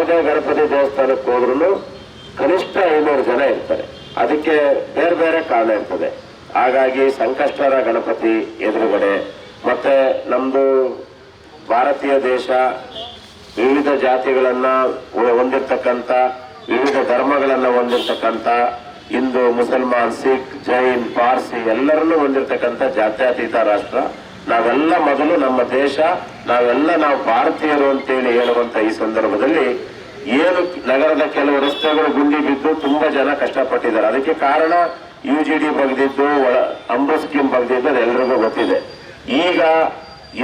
ಯಾವುದೇ ಗಣಪತಿ ದೇವಸ್ಥಾನಕ್ಕೆ ಹೋದ್ರೂ ಕನಿಷ್ಠ 500 ಜನ ಇರ್ತಾರೆ. ಅದಕ್ಕೆ ಬೇರೆ ಬೇರೆ ಕಾರಣ ಇರ್ತದೆ. ಹಾಗಾಗಿ ಸಂಕಷ್ಟರ ಗಣಪತಿ ಎದುರುಗಡೆ ಮತ್ತೆ ನಮ್ದು ಭಾರತೀಯ ದೇಶ ವಿವಿಧ ಜಾತಿಗಳನ್ನ ಹೊಂದಿರತಕ್ಕಂಥ, ವಿವಿಧ ಧರ್ಮಗಳನ್ನ ಹೊಂದಿರತಕ್ಕಂಥ, ಹಿಂದೂ, ಮುಸಲ್ಮಾನ್, ಸಿಖ್, ಜೈನ್, ಪಾರ್ಸಿ ಎಲ್ಲರನ್ನೂ ಹೊಂದಿರತಕ್ಕಂಥ ಜಾತ್ಯತೀತ ರಾಷ್ಟ್ರ. ನಾವೆಲ್ಲ ಮೊದಲು ನಮ್ಮ ದೇಶ, ನಾವು ಭಾರತೀಯರು ಅಂತೇಳಿ ಹೇಳುವಂತ ಈ ಸಂದರ್ಭದಲ್ಲಿ ಏನು ನಗರದ ಕೆಲವು ರಸ್ತೆಗಳು ಗುಂಡಿ ಬಿದ್ದು ತುಂಬಾ ಜನ ಕಷ್ಟಪಟ್ಟಿದ್ದಾರೆ. ಅದಕ್ಕೆ ಕಾರಣ UGD ಬಗ್ದಿದ್ದು, ಅಮೃತ್ ಸ್ಕೀಮ್ ಬಗ್ದಿದ್ದು ಅದೆಲ್ಲರಿಗೂ ಗೊತ್ತಿದೆ. ಈಗ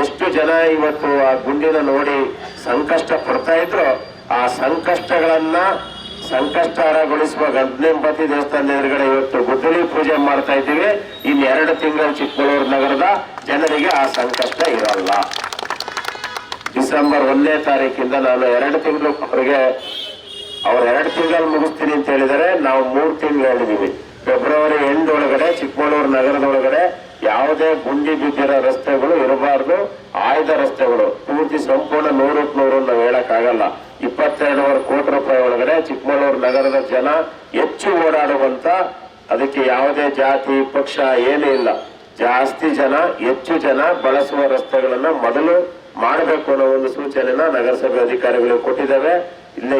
ಎಷ್ಟು ಜನ ಇವತ್ತು ಆ ಗುಂಡಿನ ನೋಡಿ ಸಂಕಷ್ಟ ಪಡ್ತಾ ಇದ್ರು, ಆ ಸಂಕಷ್ಟಗಳನ್ನ ಸಂಕಷ್ಟಹರಗೊಳಿಸುವ ಗಣಪತಿ ದೇವಸ್ಥಾನ ಎದುರುಗಡೆ ಇವತ್ತು ಗುದ್ದಲಿ ಪೂಜೆ ಮಾಡ್ತಾ ಇದ್ದೀವಿ. ಇನ್ನು 2 ತಿಂಗಳು ಚಿಕ್ಕಬಳ್ಳೂರು ನಗರದ ಜನರಿಗೆ ಆ ಸಂಕಷ್ಟ ಇರಲ್ಲ. ಡಿಸೆಂಬರ್ 1ನೇ ತಾರೀಕಿಂದ ನಾನು 2 ತಿಂಗಳವರೆಗೆ ಅವ್ರು 2 ತಿಂಗಳು ಮುಗಿಸ್ತೀನಿ ಅಂತ ಹೇಳಿದರೆ, ನಾವು 3 ತಿಂಗಳು ಹೇಳಿದೀವಿ. ಫೆಬ್ರವರಿ ಎಂಡ್ ಒಳಗಡೆ ಚಿಕ್ಕಬಳ್ಳೂರು ನಗರದೊಳಗಡೆ ಯಾವುದೇ ಗುಂಡಿ ಬಿದ್ದಿರೋ ರಸ್ತೆಗಳು ಇರಬಾರ್ದು. ಆಯ್ದ ರಸ್ತೆಗಳು ಪೂರ್ತಿ ಸಂಪೂರ್ಣ 100ಕ್ಕೆ 100 ನಾವು ಹೇಳಕ್ಕಾಗಲ್ಲ. 22 ಕೋಟಿ ರೂಪಾಯಿ ಒಳಗಡೆ ಚಿಕ್ಕಬಳ್ಳೂರು ನಗರದ ಜನ ಹೆಚ್ಚು ಓಡಾಡುವಂತ, ಅದಕ್ಕೆ ಯಾವುದೇ ಜಾತಿ ಪಕ್ಷ ಏನೂ ಇಲ್ಲ, ಜಾಸ್ತಿ ಜನ ಹೆಚ್ಚು ಜನ ಬಳಸುವ ರಸ್ತೆಗಳನ್ನ ಮೊದಲು ಮಾಡಬೇಕು ಅನ್ನೋ ಒಂದು ಸೂಚನೆನ ನಗರಸಭೆ ಅಧಿಕಾರಿಗಳಿಗೆ ಕೊಟ್ಟಿದ್ದೇವೆ. ಇಲ್ಲೇ